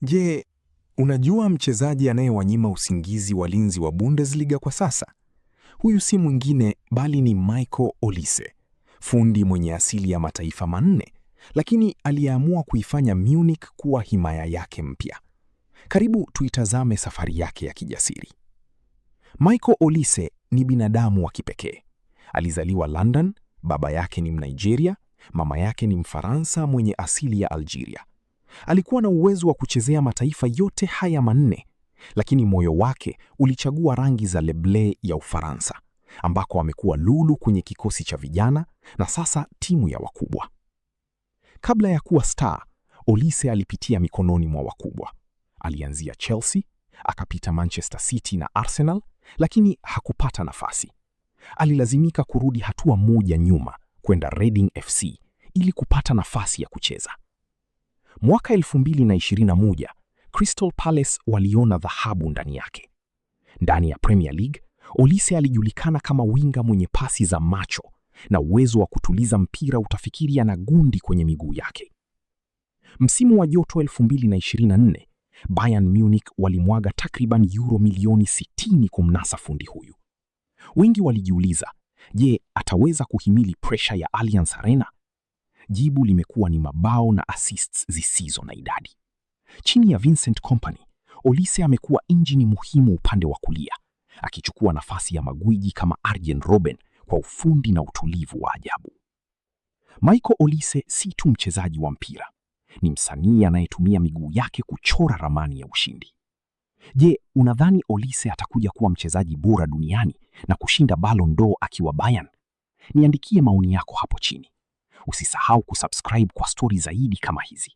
Je, unajua mchezaji anayewanyima usingizi walinzi wa Bundesliga kwa sasa? Huyu si mwingine bali ni Michael Olise, fundi mwenye asili ya mataifa manne, lakini aliyeamua kuifanya Munich kuwa himaya yake mpya. Karibu tuitazame safari yake ya kijasiri. Michael Olise ni binadamu wa kipekee. Alizaliwa London, baba yake ni Mnigeria, mama yake ni Mfaransa mwenye asili ya Algeria. Alikuwa na uwezo wa kuchezea mataifa yote haya manne, lakini moyo wake ulichagua rangi za Le Bleu ya Ufaransa, ambako amekuwa lulu kwenye kikosi cha vijana na sasa timu ya wakubwa. Kabla ya kuwa star, Olise alipitia mikononi mwa wakubwa. Alianzia Chelsea, akapita Manchester City na Arsenal, lakini hakupata nafasi. Alilazimika kurudi hatua moja nyuma kwenda Reading FC ili kupata nafasi ya kucheza. Mwaka 2021, Crystal Palace waliona dhahabu ndani yake. Ndani ya Premier League, Olise alijulikana kama winga mwenye pasi za macho na uwezo wa kutuliza mpira utafikiri ana gundi kwenye miguu yake. Msimu wa joto 2024, Bayern Munich walimwaga takriban euro milioni 60 kumnasa fundi huyu. Wengi walijiuliza, je, ataweza kuhimili pressure ya Allianz Arena? Jibu limekuwa ni mabao na assists zisizo na idadi. Chini ya Vincent Kompany, Olise amekuwa injini muhimu upande wa kulia, akichukua nafasi ya magwiji kama Arjen Robben kwa ufundi na utulivu wa ajabu. Michael Olise si tu mchezaji wa mpira, ni msanii anayetumia miguu yake kuchora ramani ya ushindi. Je, unadhani Olise atakuja kuwa mchezaji bora duniani na kushinda Ballon d'Or akiwa Bayern? Niandikie maoni yako hapo chini. Usisahau kusubscribe kwa stori zaidi kama hizi.